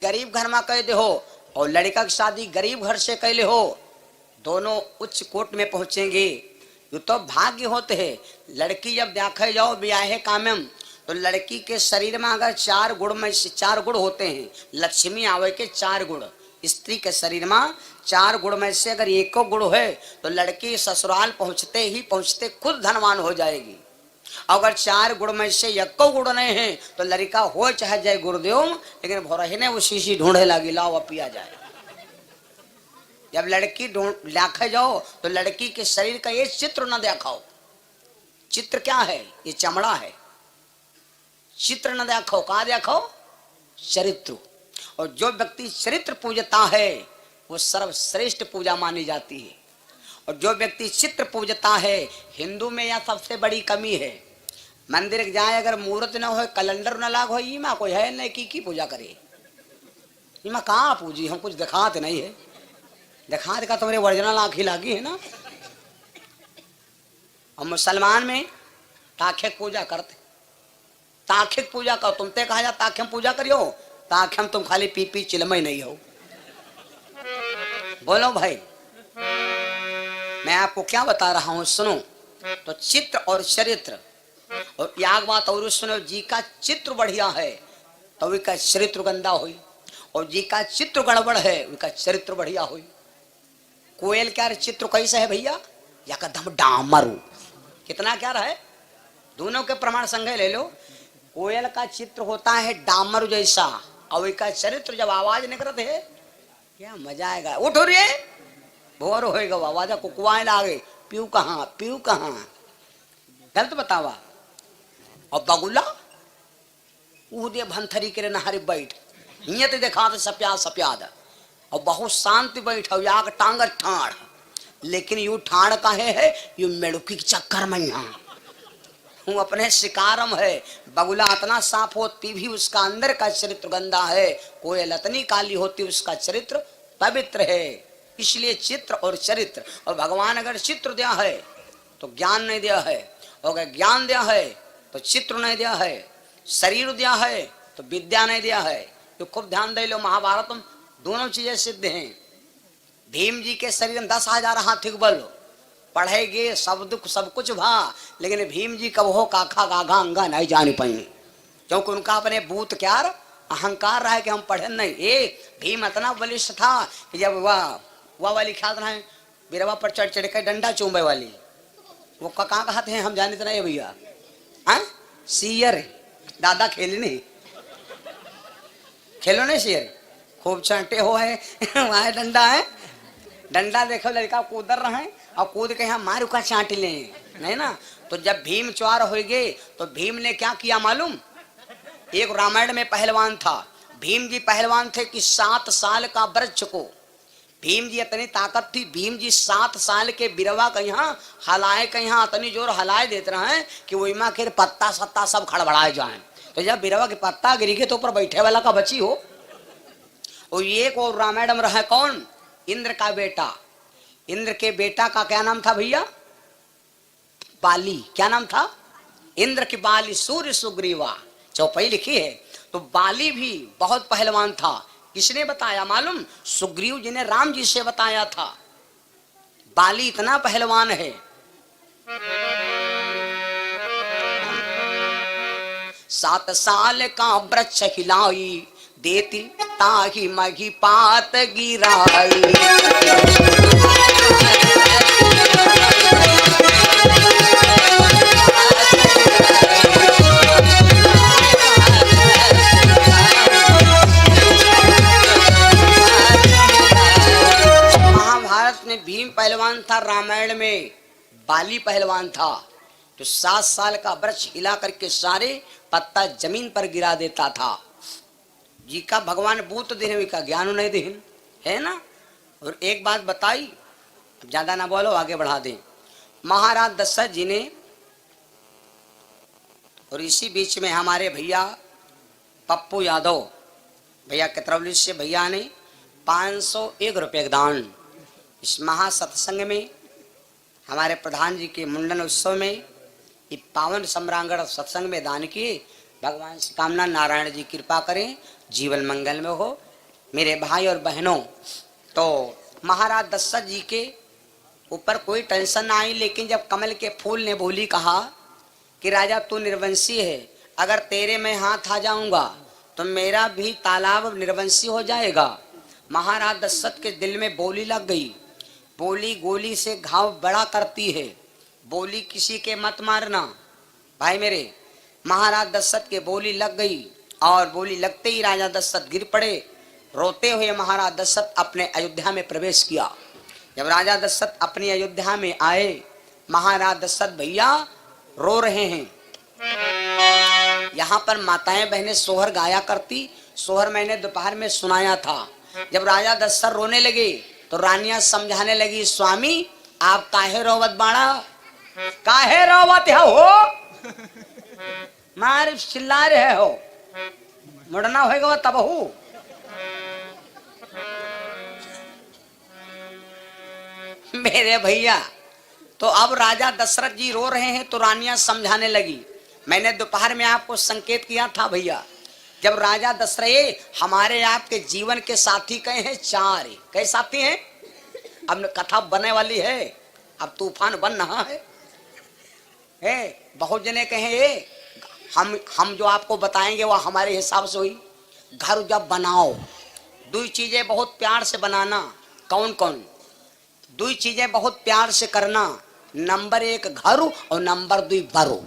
गरीब घर में कह दे हो और लड़का की शादी गरीब घर से कैले हो, दोनों उच्च कोट में पहुंचेंगे। ये तो भाग्य होते हैं। लड़की जब देखे जाओ ब्याहे कामम, तो लड़की के शरीर में अगर 4 गुण में से 4 गुण होते हैं, लक्ष्मी आवे के 4 गुण, स्त्री के शरीर में 4 गुण में से अगर एको गुण है तो लड़की ससुराल पहुंचते ही पहुंचते खुद धनवान हो जाएगी। अगर 4 गुण में से एको गुण नहीं है तो लड़का हो चाहे जय गुरुदेव, लेकिन भोरही वो शीशी ढूंढे लगी, लाओ पिया जाए। जब लड़की देखे जाओ तो लड़की के शरीर का ये चित्र न दिखाओ। चित्र क्या है? ये चमड़ा है। चित्र न देखो, कहा देखो? चरित्र। और जो व्यक्ति चरित्र पूजता है वो सर्वश्रेष्ठ पूजा मानी जाती है। और जो व्यक्ति चित्र पूजता है, हिंदू में यह सबसे बड़ी कमी है। मंदिर जाए अगर मुहूर्त न हो, कैलेंडर न लाग हो, इमा कोई है नहीं की पूजा करे। इमा कहाँ पूजी, हम कुछ दिखाते नहीं है। दिखा देखा तुम्हारे ओरिजिनल आंखी लागी है ना। और मुसलमान में ताखेक पूजा करते, ताखेक पूजा करो। तुमते कहा जा ताखे पूजा करियो, ताखे तुम खाली पी पी चिलमय नहीं हो। बोलो भाई, मैं आपको क्या बता रहा हूं, सुनो। तो चित्र और चरित्र, और याग बात और सुनो, जी का चित्र बढ़िया है तो उसका चरित्र गंदा हुई, और जी का चित्र गड़बड़ है उसका चरित्र बढ़िया हुई। कोयल क्या चित्र कैसा है भैया? या कदम डामरू, कितना क्या रहा है? दोनों के प्रमाण संगे ले लो। कोयल का चित्र होता है डामरू जैसा, और उसका चरित्र जब आवाज निकलते है क्या मजा आएगा। उठो रे, भोर होएगा, आवाज कुकुआए लागे, पीऊ कहाँ पीऊ कहाँ, गलत बतावा। और बगुला ऊदे भंथरी के नहरी बैठ, हियत देखा तो सप्याद सप्याद, और बहुत शांति बैठ याग टांग ठाड़, लेकिन यू ठाड़ काहे है? यू मेड़ुकी के चक्कर में यहाँ हूँ अपने शिकारम है। बगुला इतना साफ होती भी उसका अंदर का चरित्र गंदा है, कोयल इतनी काली होती उसका चरित्र पवित्र है। इसलिए चित्र और चरित्र, और भगवान अगर चित्र दिया है तो ज्ञान नहीं दिया है, और अगर ज्ञान दिया है तो चित्र नहीं दिया है, शरीर दिया है तो विद्या नहीं दिया है। तो खूब ध्यान दे लो, महाभारत में दोनों चीजें सिद्ध हैं। भीम जी के शरीर में 10,000 हाथी बल, पढ़ेगे सब दुख सब कुछ भा, लेकिन भीम जी कब हो काखा गाघा अंगा नहीं जान पाए, क्योंकि उनका अपने भूत क्या अहंकार रहा है कि हम पढ़े नहीं। भीम इतना बलिष्ठ था कि जब वह वाली ख्याल रहा है बिरवा पर चढ़ चढ़ कर डंडा चूमे वाली, वो कहाँ कहते हैं हम जाने तो नहीं भैया। हाँ सियर दादा खेले नहीं, खेलो नहीं सियर, खूब चांटे हो है वहां डंडा है, डंडा देखो लड़का कूद रहा है और कूद के यहाँ मारू का चाट ले, नहीं ना। तो जब भीम च्वार हो गए तो भीम ने क्या किया मालूम? एक रामायण में पहलवान था, भीम जी पहलवान थे कि 7 साल का वृक्ष को भीम जी इतनी ताकत थी, भीम जी 7 साल के बिरवा का यहाँ हलाए का यहाँ इतनी जोर हलाए देते रहे कि वही माँ के पत्ता सत्ता सब खड़बड़ाए जाए। तो जब बिरवा के पत्ता गिरी के तो ऊपर बैठे वाला का बची हो। और एक और रामायण में रहा कौन? इंद्र का बेटा। इंद्र के बेटा का क्या नाम था भैया? बाली। क्या नाम था? इंद्र की बाली सूर्य सुग्रीवा, चौपाई लिखी है। तो बाली भी बहुत पहलवान था। किसने बताया मालूम? सुग्रीव जी ने राम जी से बताया था। बाली इतना पहलवान है। 7 साल का वृक्ष हिलाई देती ताही मही पात गिराई। महाभारत में भीम पहलवान था, रामायण में बाली पहलवान था। तो 7 साल का वृक्ष हिला करके सारे पत्ता जमीन पर गिरा देता था। जी का भगवान भूत देने का ज्ञान नहीं देन है ना। और एक बात बताई, ज्यादा ना बोलो आगे बढ़ा दें। महाराज दशरथ जी ने, और इसी बीच में हमारे भैया पप्पू यादव भैया केतरौली से भैया ने 501 रुपये का दान इस महासत्संग में, हमारे प्रधान जी के मुंडन उत्सव में, ये पावन सम्रांगण सत्संग में दान किए। भगवान से कामना नारायण जी कृपा करें, जीवन मंगल में हो, मेरे भाई और बहनों, तो महाराज दशरथ जी के ऊपर कोई टेंशन ना आई, लेकिन जब कमल के फूल ने बोली कहा कि राजा तू निर्वंशी है, अगर तेरे में हाथ आ जाऊंगा तो मेरा भी तालाब निर्वंशी हो जाएगा। महाराज दशरथ के दिल में बोली लग गई। बोली गोली से घाव बड़ा करती है, बोली किसी के मत मारना। भाई मेरे, महाराज दशरथ के बोली लग गई और बोली लगते ही राजा दशरथ गिर पड़े। रोते हुए महाराज दशरथ अपने अयोध्या में प्रवेश किया। जब राजा दशरथ अपनी अयोध्या में आए, महाराज दशरथ भैया रो रहे हैं। यहाँ पर माताएं बहनें सोहर गाया करती, सोहर मैंने दोपहर में सुनाया था। जब राजा दशरथ रोने लगे तो रानियां समझाने लगी, स्वामी आप काहे रोवत बाड़ा, काहे रोवत हो, मार चिल्ला रहे हो, मुड़ना होगा तब हो। मेरे भैया, तो अब राजा दशरथ जी रो रहे हैं तो रानियां समझाने लगी। मैंने दोपहर में आपको संकेत किया था भैया, जब राजा दशरथ हमारे आपके जीवन के साथी कहे हैं चार, कई साथी हैं, अब कथा बनने वाली है, अब तूफान बन रहा है। बहुत जने कहे हम जो आपको बताएंगे वो हमारे हिसाब से हुई। घर जब बनाओ, दो चीजें बहुत प्यार से बनाना। कौन कौन? दो चीजें बहुत प्यार से करना, नंबर 1 घर और नंबर 2 बरो।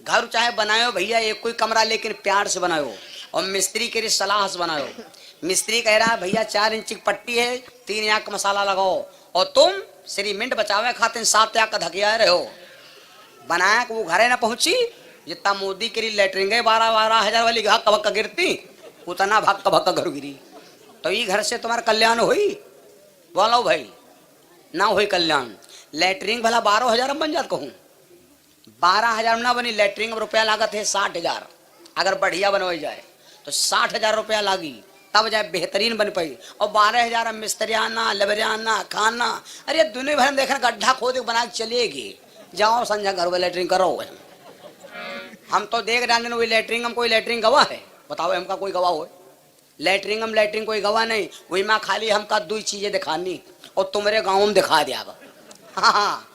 घर चाहे बनाओ भैया एक कोई कमरा, लेकिन प्यार से बनाओ। और मिस्त्री के लिए सलाह से बनाओ। मिस्त्री कह रहा है भैया 4 इंच की पट्टी है, 3 आंख का मसाला लगाओ, और तुम सीमेंट बचावे खाते 7 आंख का धकिया रहे हो। बनाया वो घरे ना पहुंची, जितना मोदी के लिए लेटरिंग है 12-12 हजार वाली हक भक्का गिरती, उतना भक्का भक्का घर गिरी। तो ये घर से तुम्हारा कल्याण हुई? बोलो भाई, ना हुई कल्याण। लेटरिंग भला 12,000 बन जात कहूँ, 12,000 ना बनी। लेटरिंग में रुपया लागत है 60,000, अगर बढ़िया बनवाई जाए तो 60,000 रुपया लागी, तब जाए बेहतरीन बन पाई। और 12,000 मिस्त्रियाना, लेबरियाना, खाना, अरे दुनिया भर में देखना गड्ढा खोद के बना के चलेगी। जाओ संजय घर में लेटरिंग करो। हम तो देख रहे हैं वही लेटरिंग, हम कोई लेटरिंग गवाह है? बताओ हमका कोई गवाह हो? लेटरिंग हम लेटरिंग कोई गवाह नहीं। वही माँ खाली हमका 2 चीजें दिखानी, और तुम्हारे गाँव में दिखा दिया। हाँ,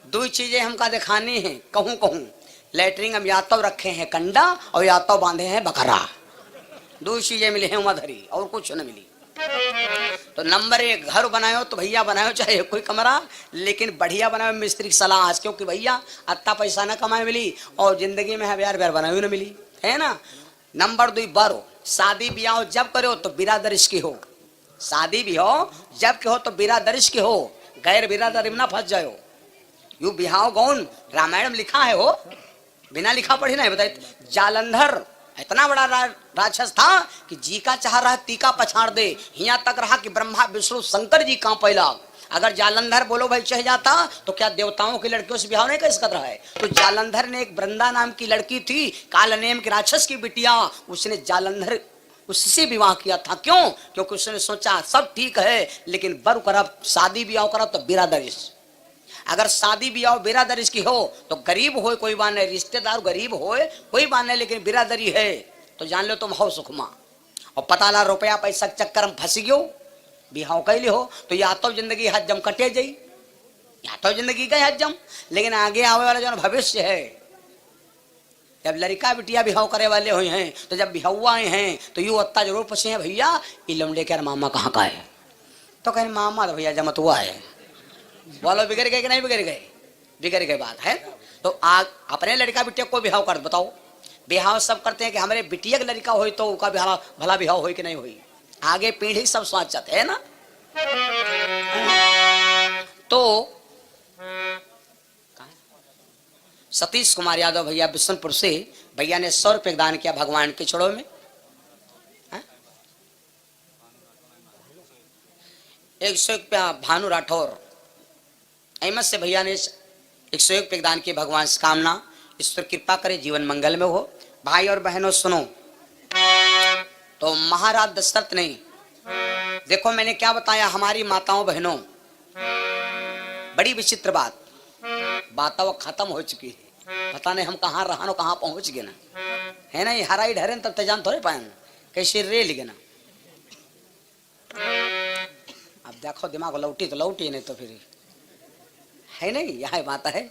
2 चीजें हमका दिखानी है। कहूँ कहूँ लेटरिंग हम या तो रखे हैं कंडा और या तो बांधे हैं बकरा। 2 चीजें मिली हैं उमाधरी, और कुछ न मिली। तो नंबर 1 घर बनाओ तो भैया बनाओ चाहे कोई कमरा, लेकिन बढ़िया बनाओ। मिस्त्री की सलाह, क्योंकि भैया अत्ता पैसा ना कमाए मिली और जिंदगी में ब्यार ब्यार बनाओ न मिली, है ना। नंबर 2 बरो, शादी ब्याह जब करो तो बिरादरिश की हो। शादी भी हो जब के हो तो बिरादरिश की हो, गैर बिरादरी में ना फंस जाओ। यू बिहाव गौन रामायण में लिखा है हो, बिना लिखा पढ़ी नहीं बताए। जालंधर इतना बड़ा राक्षस था कि जी का चाह रहा है तीका पछाड़ दे, यहाँ तक रहा कि ब्रह्मा विष्णु शंकर जी कहाँ पैला। अगर जालंधर बोलो भाई चह जाता तो क्या देवताओं की लड़कियों से बिहाव नहीं कर सकता है? तो जालंधर ने एक वृंदा नाम की लड़की थी, कालनेम के राक्षस की बिटिया, उसने जालंधर उससे विवाह किया था। क्यों? क्योंकि उसने सोचा सब ठीक है, लेकिन बर करब शादी ब्याह करा तो बिरादरिश। अगर शादी ब्याह बिरादरिश की हो तो गरीब हो कोई बात नहीं, रिश्तेदार गरीब हो कोई बात नहीं, लेकिन बिरादरी है तो जान लो तुम हो सुखमा। और पता ला रुपया पैसा चक्कर में फंस गयो, बिहाव कैले हो तो या तो जिंदगी हजम कटे जाई, या तो जिंदगी गई हजम। लेकिन आगे आवे वाला जो भविष्य है, जब लड़का बिटिया बिहाव करे वाले हुए हैं, तो जब बिहुआ आए हैं तो यू अत्ता जरूर पूछे हैं भैया ये लमड़े के मामा कहाँ का है? तो कहें मामा तो भैया जमत हुआ है। बोलो बिगड़ गए कि नहीं बिगड़ गए? बिगड़ गए बात है। तो आग अपने लड़का बिटिया को बिहाव कर बताओ। बिहाव सब करते हैं कि हमारे बिटिया का लड़का हो तो उसका भला बिहाव हो कि नहीं हुई, आगे पीढ़ी सब सोचते है ना। तो सतीश कुमार यादव भैया बिशनपुर से, भैया ने 100 रुपये दान किया भगवान के छोड़ो में। 100 रुपया भानु राठौर अहमद से भैया ने 101 रुपये दान किए। भगवान से कामना ईश्वर कृपा करे जीवन मंगल में हो। भाई और बहनों सुनो, तो महाराज दशरथ ने देखो मैंने क्या बताया, हमारी माताओं बहनों बड़ी विचित्र बात, बातें खत्म हो चुकी है। पता नहीं हम कहाँ रहा कहाँ पहुंच गए ना, है ना। ये हराई ढरे तब तजान थोड़े पाए कैसे रे लिखे ना। देखो दिमाग लौटी तो लौटी, नहीं तो फिर है नहीं, यह बात है।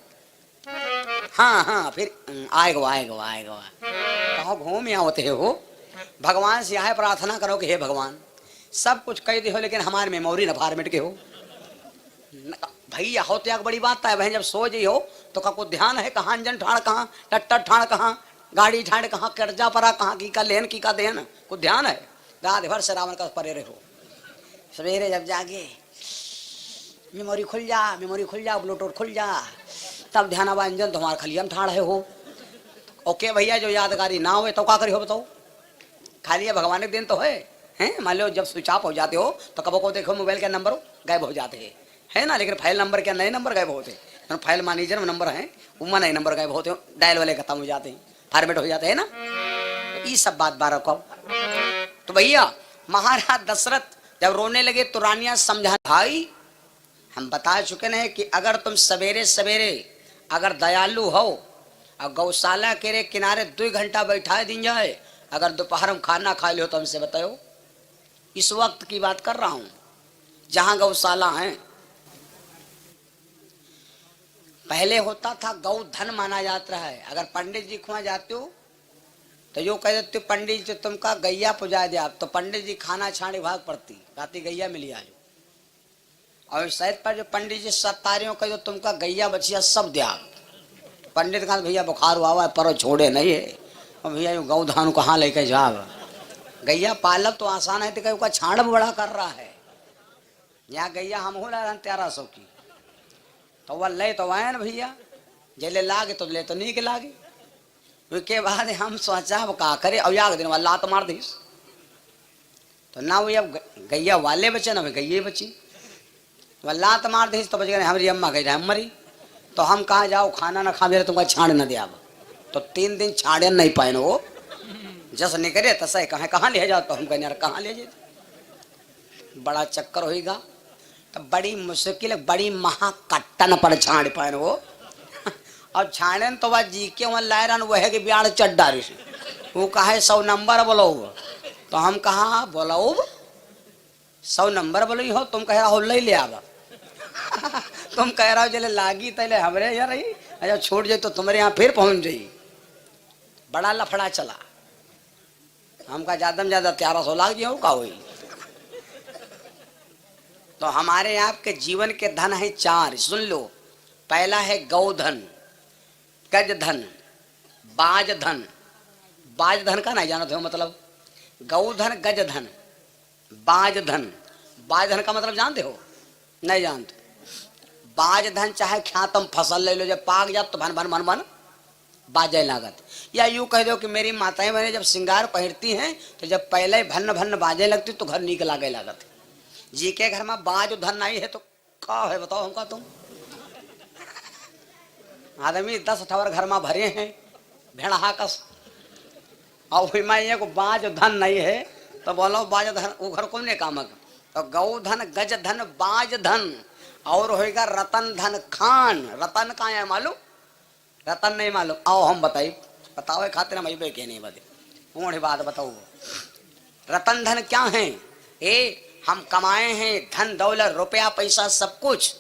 हाँ हाँ फिर आएगा आएगा आएगा। कहो घूम यहाँ होते हो, भगवान से यह प्रार्थना करो कि हे भगवान सब कुछ कह दे हो लेकिन हमारे मेमोरी न फार्मेट के हो भैया। हो त्याग बड़ी बात है। बहन जब सो जी हो तो का कुछ ध्यान है कहाँ अंजन ठाण कहाँ, टट्टर ठाण कहाँ, गाड़ी ठाण कहाँ, कर्जा परा कहाँ, की का लेन की का देन, कुछ ध्यान है। रात भर से रावण का परे रहो। सवेरे जब जागे मेमोरी खुल जा ब्लूटूथ खुल जा, तब ध्यान आवा अंजन तुम्हारा खाली हम ठाड़ है हो। ओके भैया जो यादगारी ना हो तो क्या करी हो बताओ। खाली भगवान के दिन तो है मान लो जब स्विच ऑफ हो जाते हो तो कब को देखो मोबाइल के नंबर गायब हो जाते हैं, है ना। लेकिन फाइल नंबर के नए नंबर गायब होते हैं। फाइल मैनेजर में नंबर है उमा नए नंबर गायब होते हो, डायल वाले खत्म हो जाते हैं, फॉर्मेट हो जाते हैं ना। तो ये सब बात बारह को। तो भैया महाराज दशरथ जब रोने लगे तो रानियां समझा, भाई हम बता चुके हैं कि अगर तुम सवेरे सवेरे अगर दयालु हो और गौशाला के किनारे 2 घंटा बैठा दिन जाए, अगर दोपहर में खाना खा लो तो हमसे बताओ। इस वक्त की बात कर रहा हूं जहां गौशाला है। पहले होता था गौ धन माना जाता है। अगर पंडित जी खुआ जाते हो तो यो कह देते पंडित जी तुमका गैया पुजा दे आप, तो पंडित जी खाना छाने भाग पड़ती राती गैया मिली आज। और शायद पर जो पंडित जी सत्तारियों कह दो तुमका गैया बचिया सब दे आप। पंडित का भैया बुखार हुआ है पर छोड़े नहीं है, और भैया गौ धान कहाँ लेके जाओ। गैया पालब तो आसान है, तो का छाड़ बड़ा कर रहा है। यहाँ गैया हम हो रहा 1300 की, तो वह ले तो आए ना भैया, जेले लागे तो ले तो नहीं के लागे। उसके बाद हम सोचा का करे, और याद दिन वाला लात मार दीस तो ना वो अब गैया वाले बचे ना गैया बची, वह लात मार दीस तो बच गए हमारी अम्मा गई हम मरी। तो हम कहाँ जाओ खाना ना खा दे तुमका छाड़ न दिया। तो 3 दिन छाड़े नहीं पाए वो, जस नहीं करे तसा कहाँ ले जाओ। तो हम कहने यार कहाँ ले जाए, बड़ा चक्कर होगा। तो बड़ी मुश्किल बड़ी महाकट्टन पर छाड़ पाए वो। और छाड़े तो वह जी के वहाँ लाए रन वह कि ब्याड़ चड्डा ऋषि वो कहा 100 नंबर बोलो। तो हम कहा बोलो 100 नंबर बोलो हो, तुम कह रहा हो ले आवा। तुम कह रहा हो चले लागी तले हमरे यार रही, अच्छा छोड़ जाए तो तुम्हारे यहाँ फिर पहुंच जाई। बड़ा लफड़ा चला। हमका ज्यादा में ज्यादा 1300 लाख जी का हुई। तो हमारे आपके जीवन के धन है 4, सुन लो। पहला है गौधन, गज धन, बाज धन। बाज धन का नहीं जानते हो मतलब, गौधन गज धन बाज धन। बाज धन का मतलब जानते हो नहीं जानते। बाज धन चाहे ख्यातम फसल ले लो, जब पाक जात तो भन भन भन भन बाजे लागत। या यूं कह दो कि मेरी माताएं बहनें जब श्रृंगार पहनती हैं तो जब पहले भन्न भन्न बाजे लगती तो घर नीक लागे लागत। जी के घर में बाज धन नहीं है तो का है बताओ हमका। तुम आदमी 10 ठवर घर में भरे हैं भेड़ा कस, और मैं को बाज धन नहीं है तो बोलो बाज धन वो घर को नहीं काम। तो गौ धन गज धन बाज धन और होएगा रतन धन खान। रतन का है मालूम, रतन नहीं मालूम। आओ हम बताइए, बताओ खातिर हम के नहीं बदे पूर्ण बात बताओ। रतन धन क्या है? हम कमाए हैं धन दौलत रुपया पैसा सब कुछ,